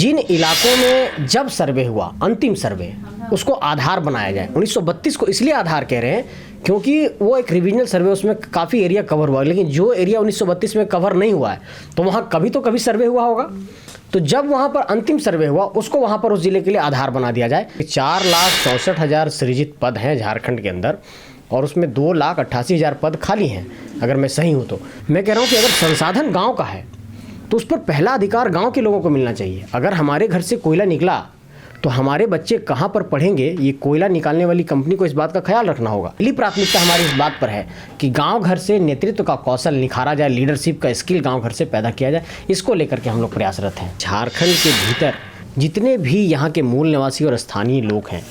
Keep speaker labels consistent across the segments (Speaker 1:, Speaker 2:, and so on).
Speaker 1: जिन इलाकों में जब सर्वे हुआ, अंतिम सर्वे, उसको आधार बनाया जाए। 1932 को इसलिए आधार कह रहे हैं क्योंकि वो एक रिविजनल सर्वे, उसमें काफ़ी एरिया कवर हुआ, लेकिन जो एरिया 1932 में कवर नहीं हुआ है तो वहाँ कभी तो कभी सर्वे हुआ होगा। तो जब वहाँ पर अंतिम सर्वे हुआ, उसको वहाँ पर उस जिले के लिए आधार बना दिया जाए। 4,64,000 सृजित पद हैं झारखंड के अंदर और उसमें 2,88,000 पद खाली हैं। अगर मैं सही हूँ तो मैं कह रहा हूँ कि अगर संसाधन गाँव का है तो उस पर पहला अधिकार गांव के लोगों को मिलना चाहिए। अगर हमारे घर से कोयला निकला तो हमारे बच्चे कहां पर पढ़ेंगे, ये कोयला निकालने वाली कंपनी को इस बात का ख्याल रखना होगा। पहली प्राथमिकता हमारी इस बात पर है कि गांव घर से नेतृत्व का कौशल निखारा जाए, लीडरशिप का स्किल गांव घर से पैदा किया जाए। इसको लेकर के हम लोग प्रयासरत हैं। झारखंड के भीतर जितने भी यहाँ के मूल निवासी और स्थानीय लोग हैं,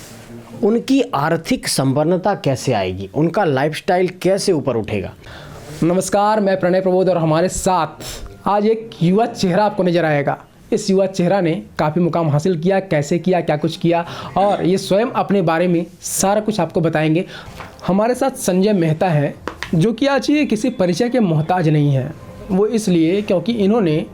Speaker 1: उनकी आर्थिक संपन्नता कैसे आएगी, उनका लाइफस्टाइल कैसे ऊपर उठेगा।
Speaker 2: नमस्कार, मैं प्रणय प्रबोध और हमारे साथ आज एक युवा चेहरा आपको नजर आएगा। इस युवा चेहरा ने काफ़ी मुकाम हासिल किया, कैसे किया, क्या कुछ किया, और ये स्वयं अपने बारे में सारा कुछ आपको बताएंगे। हमारे साथ संजय मेहता है, जो कि आज ये किसी परिचय के मोहताज नहीं है। वो इसलिए क्योंकि इन्होंने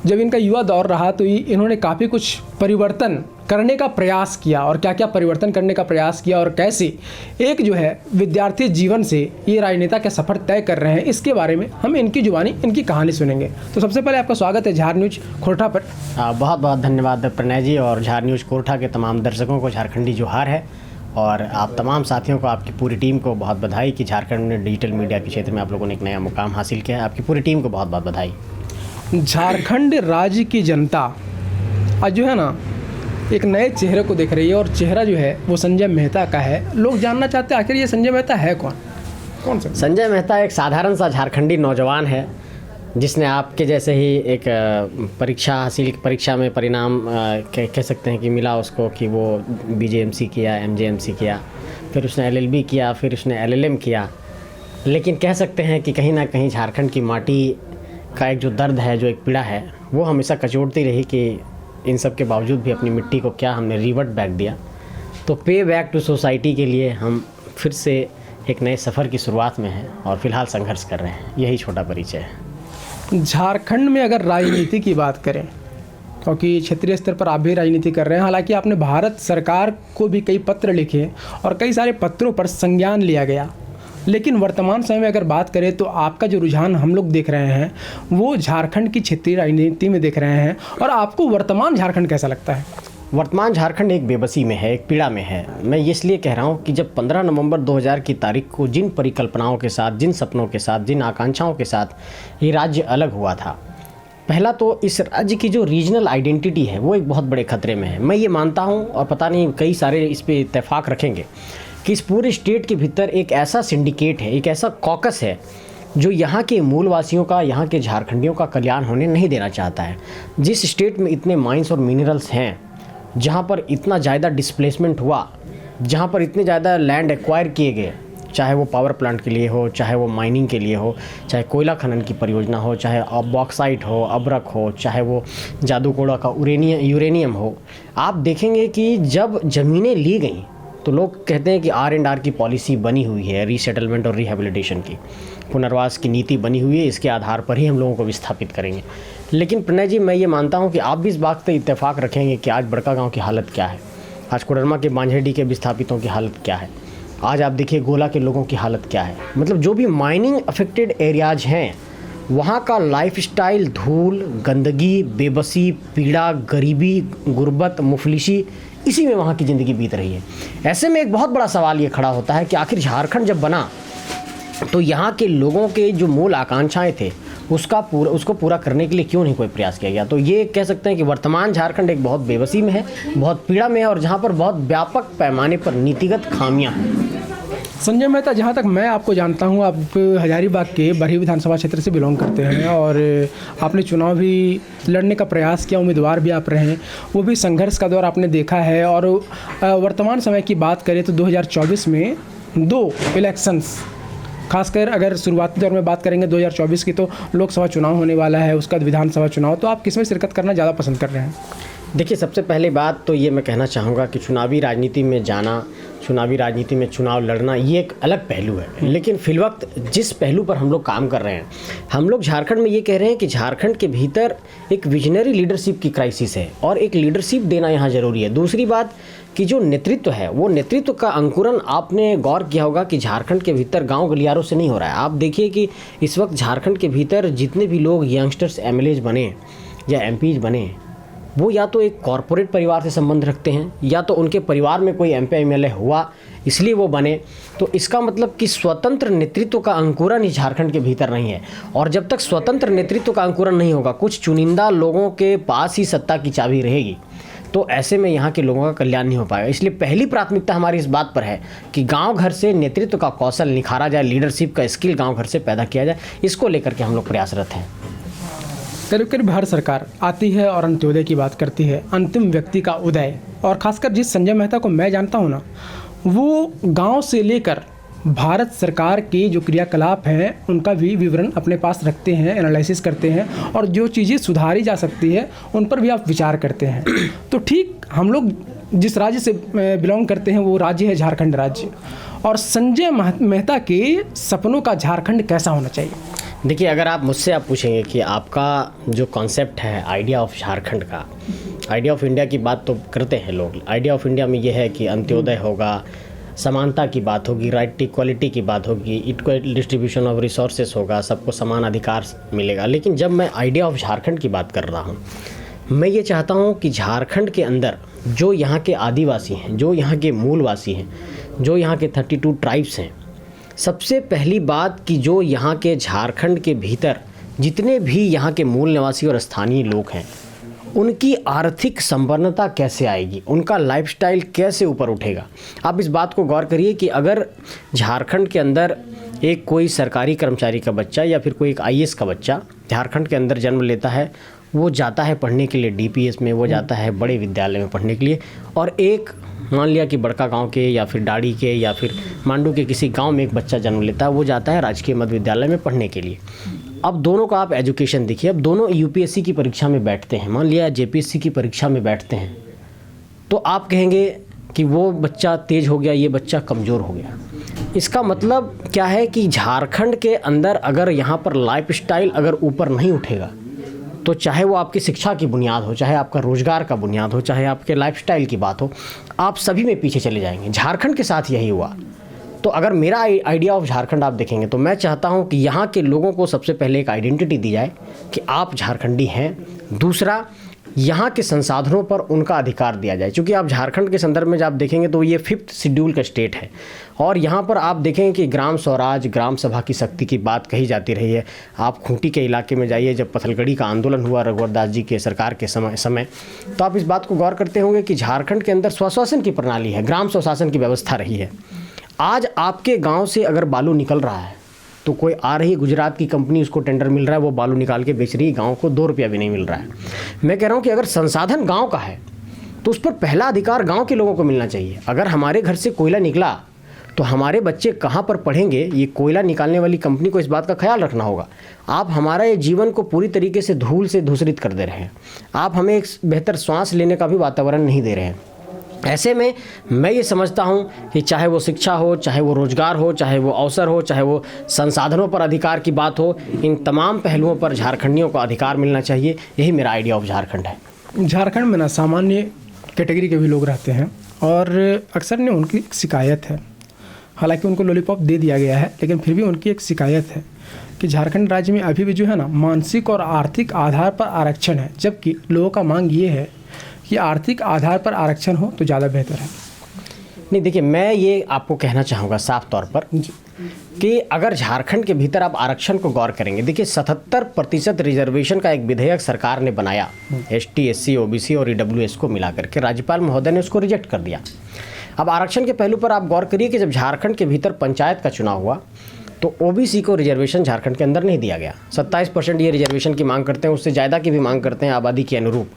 Speaker 2: जब इनका युवा दौर रहा तो इन्होंने काफ़ी कुछ परिवर्तन करने का प्रयास किया, और क्या क्या परिवर्तन करने का प्रयास किया और कैसे एक जो है विद्यार्थी जीवन से ये राजनेता का सफ़र तय कर रहे हैं, इसके बारे में हम इनकी जुबानी इनकी कहानी सुनेंगे। तो सबसे पहले आपका स्वागत है झार न्यूज कोरठा पर।
Speaker 1: बहुत बहुत धन्यवाद प्रणय जी, और झार न्यूज कोरठा के तमाम दर्शकों को झारखंडी जोहार है, और आप तमाम साथियों को, आपकी पूरी टीम को बहुत बधाई कि झारखंड में डिजिटल मीडिया के क्षेत्र में आप लोगों ने एक नया मुकाम हासिल किया है। आपकी पूरी टीम को बहुत बहुत बधाई।
Speaker 2: झारखंड राज्य की जनता आज जो है ना एक नए चेहरे को देख रही है, और चेहरा जो है वो संजय मेहता का है। लोग जानना चाहते हैं आखिर ये संजय मेहता है कौन सा?
Speaker 1: संजय मेहता एक साधारण सा झारखंडी नौजवान है जिसने आपके जैसे ही एक परीक्षा में परिणाम कह सकते हैं कि मिला उसको, कि वो BJMC किया, MJMC किया, फिर उसने LLB किया, फिर उसने LLM किया। लेकिन कह सकते हैं कि कहीं ना कहीं झारखंड की माटी का एक जो दर्द है, जो एक पीड़ा है, वो हमेशा कचोटती रही कि इन सब के बावजूद भी अपनी मिट्टी को क्या हमने रिवर्ट बैक दिया। तो पे बैक टू सोसाइटी के लिए हम फिर से एक नए सफ़र की शुरुआत में हैं और फिलहाल संघर्ष कर रहे हैं। यही छोटा परिचय है।
Speaker 2: झारखंड में अगर राजनीति की बात करें, क्योंकि क्षेत्रीय स्तर पर आप भी राजनीति कर रहे हैं, हालांकि आपने भारत सरकार को भी कई पत्र लिखे और कई सारे पत्रों पर संज्ञान लिया गया, लेकिन वर्तमान समय में अगर बात करें तो आपका जो रुझान हम लोग देख रहे हैं वो झारखंड की क्षेत्रीय राजनीति में देख रहे हैं। और आपको वर्तमान झारखंड कैसा लगता है?
Speaker 1: वर्तमान झारखंड एक बेबसी में है, एक पीड़ा में है। मैं इसलिए कह रहा हूँ कि जब 15 नवंबर 2000 की तारीख को जिन परिकल्पनाओं के साथ, जिन सपनों के साथ, जिन आकांक्षाओं के साथ ये राज्य अलग हुआ था, पहला तो इस राज्य की जो रीजनल आइडेंटिटी है वो एक बहुत बड़े खतरे में है। मैं ये मानता हूँ, और पता नहीं कई सारे इस पर इत्तेफाक रखेंगे, कि इस पूरे स्टेट के भीतर एक ऐसा सिंडिकेट है, एक ऐसा कॉकस है जो यहाँ के मूलवासियों का, यहाँ के झारखंडियों का कल्याण होने नहीं देना चाहता है। जिस स्टेट में इतने माइंस और मिनरल्स हैं, जहाँ पर इतना ज़्यादा डिस्प्लेसमेंट हुआ, जहाँ पर इतने ज़्यादा लैंड एक्वायर किए गए, चाहे वो पावर प्लांट के लिए हो, चाहे वो माइनिंग के लिए हो, चाहे कोयला खनन की परियोजना हो, चाहे बॉक्साइट हो, अब्रक हो, चाहे वो जादूकोड़ा का यूरेनियम हो, आप देखेंगे कि जब ज़मीनें ली गई तो लोग कहते हैं कि R&R की पॉलिसी बनी हुई है, रीसेटलमेंट और रिहेबिलिटेशन की, पुनर्वास की नीति बनी हुई है, इसके आधार पर ही हम लोगों को विस्थापित करेंगे। लेकिन प्रणय जी, मैं ये मानता हूँ कि आप भी इस बात पर इत्तेफाक रखेंगे कि आज बड़का गांव की हालत क्या है, आज कोडरमा के बांझेडी के विस्थापितों की हालत क्या है, आज आप देखिए गोला के लोगों की हालत क्या है। मतलब जो भी माइनिंग अफेक्टेड एरियाज हैं, वहाँ का लाइफस्टाइल धूल, गंदगी, बेबसी, पीड़ा, गरीबी, गुर्बत, मुफलिसी, इसी में वहाँ की ज़िंदगी बीत रही है। ऐसे में एक बहुत बड़ा सवाल ये खड़ा होता है कि आखिर झारखंड जब बना तो यहाँ के लोगों के जो मूल आकांक्षाएं थे उसको पूरा करने के लिए क्यों नहीं कोई प्रयास किया गया। तो ये कह सकते हैं कि वर्तमान झारखंड एक बहुत बेबसी में है, बहुत पीड़ा में है, और जहाँ पर बहुत व्यापक पैमाने पर नीतिगत खामियाँ हैं।
Speaker 2: संजय मेहता, जहाँ तक मैं आपको जानता हूँ, आप हजारीबाग के बरही विधानसभा क्षेत्र से बिलोंग करते हैं, और आपने चुनाव भी लड़ने का प्रयास किया, उम्मीदवार भी आप रहे हैं, वो भी संघर्ष का दौर आपने देखा है। और वर्तमान समय की बात करें तो 2024 में 2 इलेक्शंस, खासकर अगर शुरुआती दौर में बात करेंगे 2024 की, तो लोकसभा चुनाव होने वाला है, उसका विधानसभा चुनाव, तो आप किस में शिरकत करना ज़्यादा पसंद कर रहे हैं?
Speaker 1: देखिए, सबसे पहली बात तो ये मैं कहना चाहूँगा कि चुनावी राजनीति में जाना, चुनावी राजनीति में चुनाव लड़ना, ये एक अलग पहलू है। लेकिन फिलवक्त जिस पहलू पर हम लोग काम कर रहे हैं, हम लोग झारखंड में ये कह रहे हैं कि झारखंड के भीतर एक विजनरी लीडरशिप की क्राइसिस है और एक लीडरशिप देना यहाँ ज़रूरी है। दूसरी बात कि जो नेतृत्व है, वो नेतृत्व का अंकुरन आपने गौर किया होगा कि झारखंड के भीतर गांव गलियारों से नहीं हो रहा है। आप देखिए कि इस वक्त झारखंड के भीतर जितने भी लोग यंगस्टर्स एमएलएज बने या एमपीज बने, वो या तो एक कॉरपोरेट परिवार से संबंध रखते हैं या तो उनके परिवार में कोई एमपी एमएलए हुआ इसलिए वो बने। तो इसका मतलब कि स्वतंत्र नेतृत्व का अंकुरन ही झारखंड के भीतर नहीं है। और जब तक स्वतंत्र नेतृत्व का अंकुरन नहीं होगा, कुछ चुनिंदा लोगों के पास ही सत्ता की चाबी रहेगी, तो ऐसे में यहाँ के लोगों का कल्याण नहीं हो पाएगा। इसलिए पहली प्राथमिकता हमारी इस बात पर है कि गांव घर से नेतृत्व का कौशल निखारा जाए, लीडरशिप का स्किल गांव घर से पैदा किया जाए। इसको लेकर के हम लोग प्रयासरत हैं।
Speaker 2: करीब करीब हर सरकार आती है और अंत्योदय की बात करती है, अंतिम व्यक्ति का उदय। और खासकर जिस संजय मेहता को मैं जानता हूँ ना, वो गांव से लेकर भारत सरकार के जो क्रियाकलाप हैं उनका भी विवरण अपने पास रखते हैं, एनालिसिस करते हैं, और जो चीज़ें सुधारी जा सकती है उन पर भी आप विचार करते हैं। तो ठीक हम लोग जिस राज्य से बिलोंग करते हैं वो राज्य है झारखंड राज्य, और संजय मेहता के सपनों का झारखंड कैसा होना चाहिए?
Speaker 1: देखिए, अगर आप मुझसे पूछेंगे कि आपका जो कॉन्सेप्ट है आइडिया ऑफ झारखंड का, आइडिया ऑफ इंडिया की बात तो करते हैं लोग। आइडिया ऑफ इंडिया में ये है कि अंत्योदय होगा, समानता की बात होगी, राइट इक्वालिटी की बात होगी, इक्वल डिस्ट्रीब्यूशन ऑफ रिसोर्सेस होगा, सबको समान अधिकार मिलेगा। लेकिन जब मैं आइडिया ऑफ झारखंड की बात कर रहा हूँ, मैं ये चाहता हूँ कि झारखंड के अंदर जो यहाँ के आदिवासी हैं, जो यहाँ के मूलवासी हैं, जो यहाँ के 32 ट्राइब्स हैं, सबसे पहली बात कि जो यहाँ के झारखंड के भीतर जितने भी यहाँ के मूल निवासी और स्थानीय लोग हैं, उनकी आर्थिक संपन्नता कैसे आएगी, उनका लाइफस्टाइल कैसे ऊपर उठेगा। आप इस बात को गौर करिए कि अगर झारखंड के अंदर एक कोई सरकारी कर्मचारी का बच्चा या फिर कोई एक आईएएस का बच्चा झारखंड के अंदर जन्म लेता है, वो जाता है पढ़ने के लिए डीपीएस में, वो जाता है बड़े विद्यालय में पढ़ने के लिए, और एक मान लिया कि बड़का गांव के या फिर डाड़ी के या फिर मांडू के किसी गांव में एक बच्चा जन्म लेता है, वो जाता है राजकीय मध्य विद्यालय में पढ़ने के लिए। अब दोनों का आप एजुकेशन देखिए, अब दोनों यूपीएससी की परीक्षा में बैठते हैं, मान लिया जेपीएससी की परीक्षा में बैठते हैं, तो आप कहेंगे कि वो बच्चा तेज हो गया, ये बच्चा कमज़ोर हो गया। इसका मतलब क्या है कि झारखंड के अंदर अगर यहाँ पर लाइफस्टाइल अगर ऊपर नहीं उठेगा, तो चाहे वो आपकी शिक्षा की बुनियाद हो, चाहे आपका रोज़गार का बुनियाद हो, चाहे आपके लाइफस्टाइल की बात हो, आप सभी में पीछे चले जाएंगे। झारखंड के साथ यही हुआ। तो अगर मेरा आइडिया ऑफ झारखंड आप देखेंगे तो मैं चाहता हूं कि यहाँ के लोगों को सबसे पहले एक आइडेंटिटी दी जाए कि आप झारखंडी हैं। दूसरा, यहाँ के संसाधनों पर उनका अधिकार दिया जाए, क्योंकि आप झारखंड के संदर्भ में जब आप देखेंगे तो ये 5th शेड्यूल का स्टेट है, और यहाँ पर आप देखेंगे कि ग्राम स्वराज, ग्राम सभा की शक्ति की बात कही जाती रही है। आप खूंटी के इलाके में जाइए, जब पथलगड़ी का आंदोलन हुआ रघुवर दास जी के सरकार के समय तो आप इस बात को गौर करते होंगे कि झारखंड के अंदर स्वशासन की प्रणाली है, ग्राम स्वशासन की व्यवस्था रही है। आज आपके गाँव से अगर बालू निकल रहा है तो कोई आ रही गुजरात की कंपनी, उसको टेंडर मिल रहा है, वो बालू निकाल के बेच रही है, गांव को 2 रुपया भी नहीं मिल रहा है। मैं कह रहा हूं कि अगर संसाधन गांव का है तो उस पर पहला अधिकार गांव के लोगों को मिलना चाहिए। अगर हमारे घर से कोयला निकला तो हमारे बच्चे कहाँ पर पढ़ेंगे, ये कोयला निकालने वाली कंपनी को इस बात का ख्याल रखना होगा। आप हमारा ये जीवन को पूरी तरीके से धूल से दूषित कर दे रहे हैं। आप हमें एक बेहतर सांस लेने का भी वातावरण नहीं दे रहे हैं। ऐसे में मैं ये समझता हूँ कि चाहे वो शिक्षा हो, चाहे वो रोजगार हो, चाहे वो अवसर हो, चाहे वो संसाधनों पर अधिकार की बात हो, इन तमाम पहलुओं पर झारखंडियों को अधिकार मिलना चाहिए। यही मेरा आइडिया ऑफ झारखंड है।
Speaker 2: झारखंड में ना सामान्य कैटेगरी के भी लोग रहते हैं, और अक्सर ने उनकी एक शिकायत है, हालांकि उनको लॉलीपॉप दे दिया गया है, लेकिन फिर भी उनकी एक शिकायत है कि झारखंड राज्य में अभी भी जो है ना मानसिक और आर्थिक आधार पर आरक्षण है, जबकि लोगों का मांग ये है कि आर्थिक आधार पर आरक्षण हो तो ज़्यादा बेहतर है।
Speaker 1: नहीं, देखिए, मैं ये आपको कहना चाहूँगा साफ तौर पर कि अगर झारखंड के भीतर आप आरक्षण को गौर करेंगे, देखिए 77% रिजर्वेशन का एक विधेयक सरकार ने बनाया, ST, SC, OBC और EWS को मिला करके। राज्यपाल महोदय ने उसको रिजेक्ट कर दिया। अब आरक्षण के पहलू पर आप गौर करिए कि जब झारखंड के भीतर पंचायत का चुनाव हुआ तो OBC को रिजर्वेशन झारखंड के अंदर नहीं दिया गया। 27% ये रिजर्वेशन की मांग करते हैं, उससे ज़्यादा की भी मांग करते हैं आबादी के अनुरूप,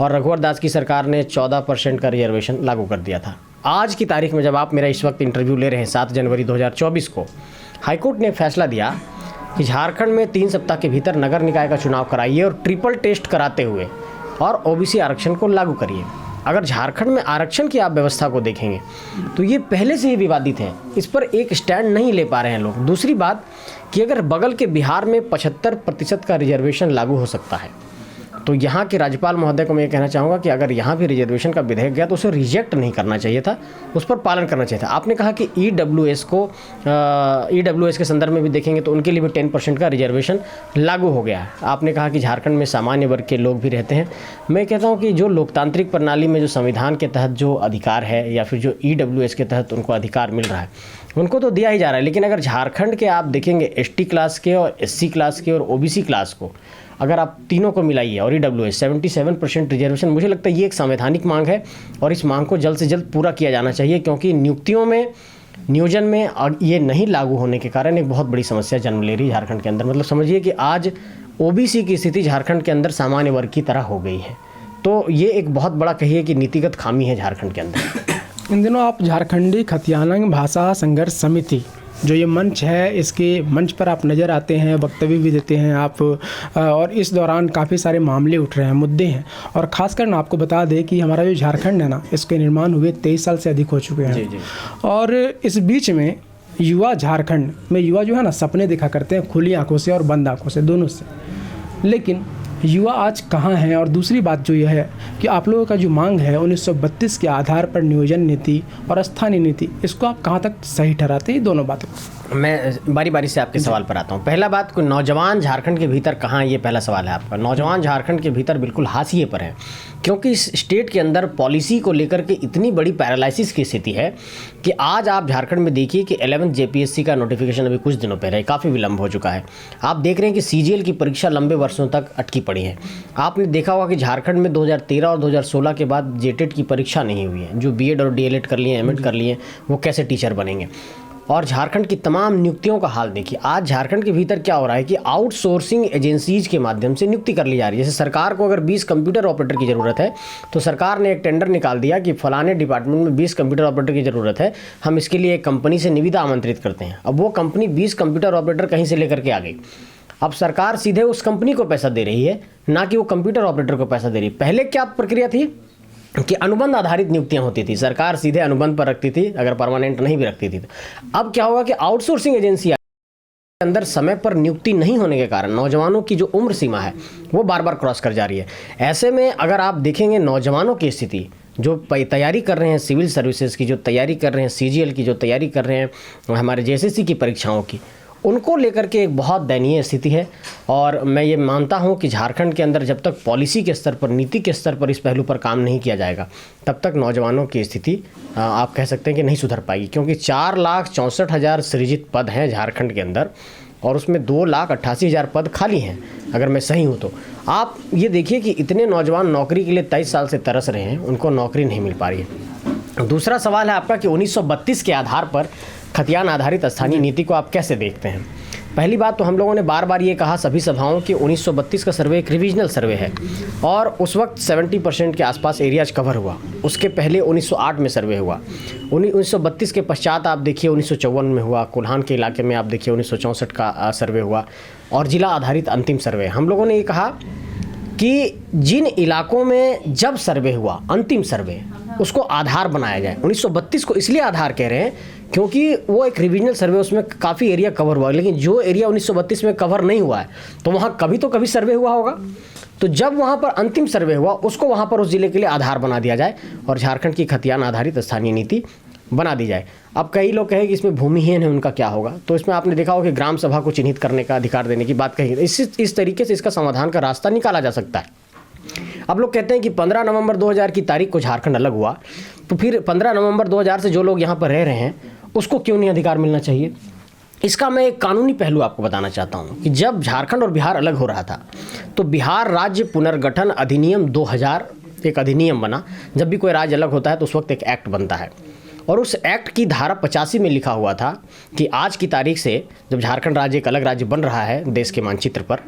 Speaker 1: और रघुवर दास की सरकार ने 14% का रिजर्वेशन लागू कर दिया था। आज की तारीख में जब आप मेरा इस वक्त इंटरव्यू ले रहे हैं 7 जनवरी 2024 को, हाईकोर्ट ने फैसला दिया कि झारखंड में 3 सप्ताह के भीतर नगर निकाय का चुनाव कराइए और ट्रिपल टेस्ट कराते हुए और ओबीसी आरक्षण को लागू करिए। अगर झारखंड में आरक्षण की आप व्यवस्था को देखेंगे तो ये पहले से ही विवादित है, इस पर एक स्टैंड नहीं ले पा रहे हैं लोग। दूसरी बात कि अगर बगल के बिहार में 75% का रिजर्वेशन लागू हो सकता है, तो यहाँ के राज्यपाल महोदय को मैं ये कहना चाहूँगा कि अगर यहाँ भी रिजर्वेशन का विधेयक गया तो उसे रिजेक्ट नहीं करना चाहिए था, उस पर पालन करना चाहिए था। आपने कहा कि ईडब्ल्यूएस के संदर्भ में भी देखेंगे तो उनके लिए भी 10% का रिजर्वेशन लागू हो गया है। आपने कहा कि झारखंड में सामान्य वर्ग के लोग भी रहते हैं। मैं कहता हूँ कि जो लोकतांत्रिक प्रणाली में जो संविधान के तहत जो अधिकार है या फिर जो ईडब्ल्यूएस के तहत उनको अधिकार मिल रहा है उनको तो दिया ही जा रहा है। लेकिन अगर झारखंड के आप देखेंगे एसटी क्लास के और एससी क्लास के और ओबीसी क्लास को अगर आप तीनों को मिलाइए और ईडब्ल्यूएस 77% रिजर्वेशन, मुझे लगता है ये एक संवैधानिक मांग है और इस मांग को जल्द से जल्द पूरा किया जाना चाहिए, क्योंकि नियुक्तियों में नियोजन में ये नहीं लागू होने के कारण एक बहुत बड़ी समस्या जन्म ले रही है झारखंड के अंदर। मतलब समझिए कि आज ओबीसी की स्थिति झारखंड के अंदर सामान्य वर्ग की तरह हो गई है। तो ये एक बहुत बड़ा कहिए कि नीतिगत खामी है झारखंड के अंदर।
Speaker 2: इन दिनों आप झारखंडी खतियानंग भाषा संघर्ष समिति जो ये मंच है, इसके मंच पर आप नज़र आते हैं, वक्तव्य भी देते हैं आप, और इस दौरान काफ़ी सारे मामले उठ रहे हैं, मुद्दे हैं। और ख़ासकर ना आपको बता दें कि हमारा जो झारखंड है ना, इसके निर्माण हुए 23 साल से अधिक हो चुके हैं।
Speaker 1: जी।
Speaker 2: और इस बीच में युवा झारखंड में युवा जो है ना सपने देखा करते हैं खुली आंखों से और बंद आंखों से, दोनों से। लेकिन युवा आज कहाँ हैं? और दूसरी बात जो यह है कि आप लोगों का जो मांग है 1932 के आधार पर नियोजन नीति और स्थानीय नीति, इसको आप कहाँ तक सही ठहराते हैं? दोनों बातों
Speaker 1: मैं बारी बारी से आपके सवाल पर आता हूँ। पहला बात को नौजवान झारखंड के भीतर कहाँ, ये पहला सवाल है आपका। नौजवान झारखंड के भीतर बिल्कुल हाशिए पर है, क्योंकि इस स्टेट के अंदर पॉलिसी को लेकर के इतनी बड़ी पैरालिसिस की स्थिति है कि आज आप झारखंड में देखिए कि 11th JPSC का नोटिफिकेशन अभी कुछ दिनों पहले काफ़ी विलंब हो चुका है। आप देख रहे हैं कि CGL की परीक्षा लंबे वर्षों तक अटकी पड़ी है। आपने देखा होगा कि झारखंड में 2013 और 2016 के बाद जेटेट की परीक्षा नहीं हुई है। जो BEd और DLEd कर लिए, MEd कर लिए, वो कैसे टीचर बनेंगे? और झारखंड की तमाम नियुक्तियों का हाल देखिए। आज झारखंड के भीतर क्या हो रहा है कि आउटसोर्सिंग एजेंसीज के माध्यम से नियुक्ति कर ली जा रही है। जैसे सरकार को अगर 20 कंप्यूटर ऑपरेटर की ज़रूरत है तो सरकार ने एक टेंडर निकाल दिया कि फलाने डिपार्टमेंट में 20 कंप्यूटर ऑपरेटर की ज़रूरत है, हम इसके लिए एक कंपनी से निविदा आमंत्रित करते हैं। अब वो कंपनी 20 कंप्यूटर ऑपरेटर कहीं से लेकर के आ गई। अब सरकार सीधे उस कंपनी को पैसा दे रही है, ना कि वो कंप्यूटर ऑपरेटर को पैसा दे रही है। पहले क्या प्रक्रिया थी कि अनुबंध आधारित नियुक्तियां होती थी, सरकार सीधे अनुबंध पर रखती थी, अगर परमानेंट नहीं भी रखती थी। अब क्या होगा कि आउटसोर्सिंग एजेंसी के अंदर समय पर नियुक्ति नहीं होने के कारण नौजवानों की जो उम्र सीमा है वो बार बार क्रॉस कर जा रही है। ऐसे में अगर आप देखेंगे नौजवानों की स्थिति, जो तैयारी कर रहे हैं सिविल सर्विसेज की, जो तैयारी कर रहे हैं CGL की, जो तैयारी कर रहे हैं हमारे JSSC की परीक्षाओं की, उनको लेकर के एक बहुत दयनीय स्थिति है। और मैं ये मानता हूँ कि झारखंड के अंदर जब तक पॉलिसी के स्तर पर, नीति के स्तर पर इस पहलू पर काम नहीं किया जाएगा, तब तक नौजवानों की स्थिति आप कह सकते हैं कि नहीं सुधर पाएगी। क्योंकि 4,64,000 सृजित पद हैं झारखंड के अंदर और उसमें 2,88,000 पद खाली हैं, अगर मैं सही हूँ तो। आप ये देखिए कि इतने नौजवान नौकरी के लिए 23 साल से तरस रहे हैं, उनको नौकरी नहीं मिल पा रही है। दूसरा सवाल है आपका कि 1932 के आधार पर खतियान आधारित स्थानीय नीति को आप कैसे देखते हैं? पहली बात तो हम लोगों ने बार बार ये कहा सभी सभाओं कि 1932 का सर्वे एक रिविजनल सर्वे है और उस वक्त 70% के आसपास एरियाज कवर हुआ। उसके पहले 1908 में सर्वे हुआ। 1932 के पश्चात आप देखिए 1954 में हुआ, कोल्हान के इलाके में आप देखिए 1964 का सर्वे हुआ और जिला आधारित अंतिम सर्वे। हम लोगों ने ये कहा कि जिन इलाकों में जब सर्वे हुआ, अंतिम सर्वे, उसको आधार बनाया जाए। 1932 को इसलिए आधार कह रहे हैं क्योंकि वो एक रिविजनल सर्वे, उसमें काफ़ी एरिया कवर हुआ। लेकिन जो एरिया 1932 में कवर नहीं हुआ है तो वहाँ कभी तो कभी सर्वे हुआ होगा। तो जब वहाँ पर अंतिम सर्वे हुआ, उसको वहाँ पर उस जिले के लिए आधार बना दिया जाए और झारखंड की खतियान आधारित स्थानीय नीति बना दी जाए। अब कई लोग कहें कि इसमें भूमिहीन है, उनका क्या होगा? तो इसमें आपने देखा होगा कि ग्राम सभा को चिन्हित करने का अधिकार देने की बात कही। इस तरीके से इसका समाधान का रास्ता निकाला जा सकता है। अब लोग कहते हैं कि 15 नवंबर 2000 की तारीख को झारखंड अलग हुआ, तो फिर 15 नवंबर 2000 से जो लोग यहाँ पर रह रहे हैं उसको क्यों नहीं अधिकार मिलना चाहिए? इसका मैं एक कानूनी पहलू आपको बताना चाहता हूँ कि जब झारखंड और बिहार अलग हो रहा था तो बिहार राज्य पुनर्गठन अधिनियम 2000 एक अधिनियम बना। जब भी कोई राज्य अलग होता है तो उस वक्त एक एक्ट बनता है और उस एक्ट की धारा 85 में लिखा हुआ था कि आज की तारीख से जब झारखंड राज्य एक अलग राज्य बन रहा है देश के मानचित्र पर,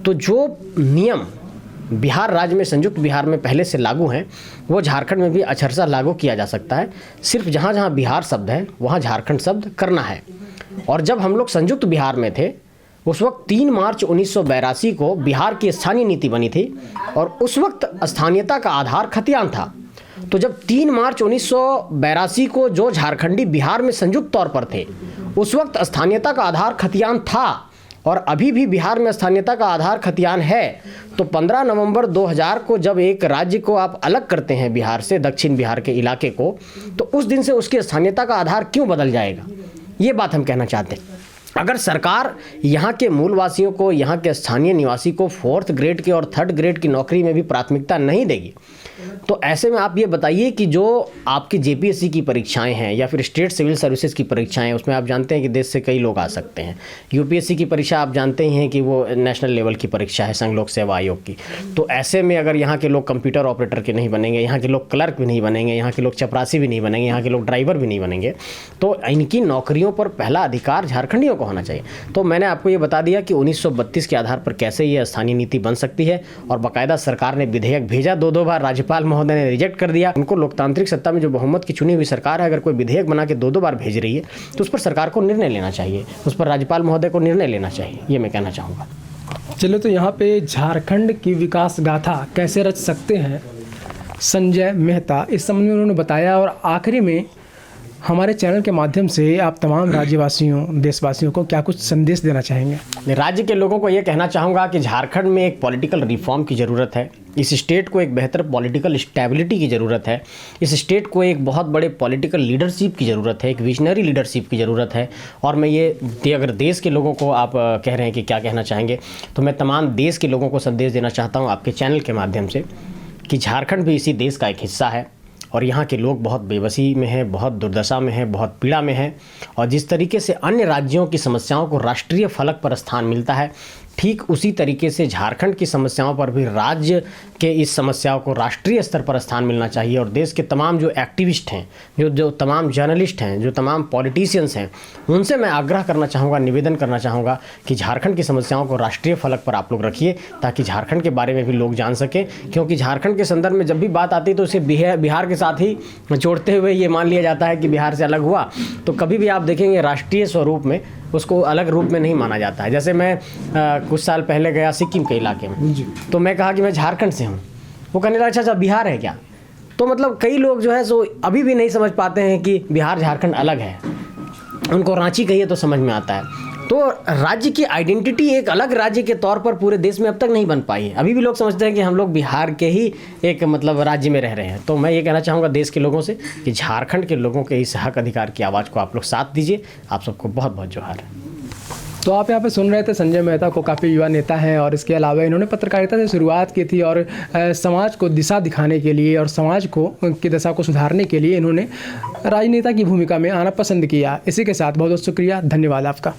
Speaker 1: तो जो नियम बिहार राज्य में, संयुक्त बिहार में पहले से लागू हैं, वो झारखंड में भी अक्षरशः लागू किया जा सकता है। सिर्फ जहाँ जहाँ बिहार शब्द है वहाँ झारखंड शब्द करना है। और जब हम लोग संयुक्त बिहार में थे उस वक्त 3 मार्च 1982 को बिहार की स्थानीय नीति बनी थी और उस वक्त स्थानीयता का आधार खतियान था। तो जब 3 मार्च 1982 को जो झारखंडी बिहार में संयुक्त तौर पर थे, उस वक्त स्थानीयता का आधार खतियान था और अभी भी बिहार में स्थानीयता का आधार खतियान है। तो 15 नवंबर 2000 को जब एक राज्य को आप अलग करते हैं बिहार से, दक्षिण बिहार के इलाके को, तो उस दिन से उसकी स्थानीयता का आधार क्यों बदल जाएगा, ये बात हम कहना चाहते हैं। अगर सरकार यहाँ के मूलवासियों को, यहाँ के स्थानीय निवासी को 4th ग्रेड की और 3rd ग्रेड की नौकरी में भी प्राथमिकता नहीं देगी, तो ऐसे में आप ये बताइए कि जो आपकी जेपीएससी की परीक्षाएं हैं या फिर स्टेट सिविल सर्विसेज की परीक्षाएं, उसमें आप जानते हैं कि देश से कई लोग आ सकते हैं। यूपीएससी की परीक्षा आप जानते ही हैं कि वो नेशनल लेवल की परीक्षा है, संघ लोक सेवा आयोग की। तो ऐसे में अगर यहाँ के लोग कंप्यूटर ऑपरेटर के नहीं बनेंगे, यहाँ के लोग क्लर्क भी नहीं बनेंगे, यहाँ के लोग चपरासी भी नहीं बनेंगे, यहाँ के लोग ड्राइवर भी नहीं बनेंगे, तो इनकी नौकरियों पर पहला अधिकार झारखंडियों को होना चाहिए। तो मैंने आपको ये बता दिया कि 1932 के आधार पर कैसे ये स्थानीय नीति बन सकती है और बाकायदा सरकार ने विधेयक भेजा, 2 बार राज्यपाल महोदय ने रिजेक्ट कर दिया। उनको लोकतांत्रिक सत्ता में जो बहुमत की चुनी हुई सरकार है, अगर कोई विधेयक बना के 2 बार भेज रही है तो उस पर सरकार को निर्णय लेना चाहिए, उस पर राज्यपाल महोदय को निर्णय लेना चाहिए, ये मैं कहना चाहूँगा।
Speaker 2: चलो, तो यहाँ पे झारखंड की विकास गाथा कैसे रच सकते हैं संजय मेहता, इस संबंध में उन्होंने बताया। और आखिरी में हमारे चैनल के माध्यम से आप तमाम राज्यवासियों, देशवासियों को क्या कुछ संदेश देना चाहेंगे?
Speaker 1: राज्य के लोगों को ये कहना चाहूँगा कि झारखंड में एक पॉलिटिकल रिफॉर्म की ज़रूरत है। इस स्टेट को एक बेहतर पॉलिटिकल स्टेबिलिटी की ज़रूरत है। इस स्टेट को एक बहुत बड़े पॉलिटिकल लीडरशिप की ज़रूरत है, एक विजनरी लीडरशिप की ज़रूरत है। और मैं ये अगर देश के लोगों को आप कह रहे हैं कि क्या कहना चाहेंगे, तो मैं तमाम देश के लोगों को संदेश देना चाहता हूँ आपके चैनल के माध्यम से कि झारखंड भी इसी देश का एक हिस्सा है और यहाँ के लोग बहुत बेबसी में हैं, बहुत दुर्दशा में हैं, बहुत पीड़ा में हैं। और जिस तरीके से अन्य राज्यों की समस्याओं को राष्ट्रीय फलक पर स्थान मिलता है, ठीक उसी तरीके से झारखंड की समस्याओं पर भी राज्य के इस समस्याओं को राष्ट्रीय स्तर पर स्थान मिलना चाहिए। और देश के तमाम जो एक्टिविस्ट हैं, जो तमाम जर्नलिस्ट हैं, जो तमाम पॉलिटिशियंस हैं, उनसे मैं आग्रह करना चाहूँगा, निवेदन करना चाहूँगा कि झारखंड की समस्याओं को राष्ट्रीय फलक पर आप लोग रखिए, ताकि झारखंड के बारे में भी लोग जान सकें। क्योंकि झारखंड के संदर्भ में जब भी बात आती है तो उसे बिहार के साथ ही जोड़ते हुए ये मान लिया जाता है कि बिहार से अलग हुआ, तो कभी भी आप देखेंगे राष्ट्रीय स्वरूप में उसको अलग रूप में नहीं माना जाता है। जैसे मैं कुछ साल पहले गया सिक्किम के इलाके में, तो मैं कहा कि मैं झारखंड से हूँ, वो कहने लगा अच्छा बिहार है क्या। तो मतलब कई लोग जो है सो अभी भी नहीं समझ पाते हैं कि बिहार झारखंड अलग है। उनको रांची कहिए तो समझ में आता है। तो राज्य की आइडेंटिटी एक अलग राज्य के तौर पर पूरे देश में अब तक नहीं बन पाई है। अभी भी लोग समझते हैं कि हम लोग बिहार के ही एक मतलब राज्य में रह रहे हैं। तो मैं ये कहना चाहूँगा देश के लोगों से कि झारखंड के लोगों के इस हक अधिकार की आवाज़ को आप लोग साथ दीजिए। आप सबको बहुत बहुत जोहार।
Speaker 2: तो आप यहाँ पे सुन रहे थे संजय मेहता को, काफ़ी युवा नेता हैं और इसके अलावा इन्होंने पत्रकारिता से शुरुआत की थी और समाज को दिशा दिखाने के लिए और समाज को की दशा को सुधारने के लिए इन्होंने राजनेता की भूमिका में आना पसंद किया। इसी के साथ बहुत बहुत शुक्रिया, धन्यवाद आपका।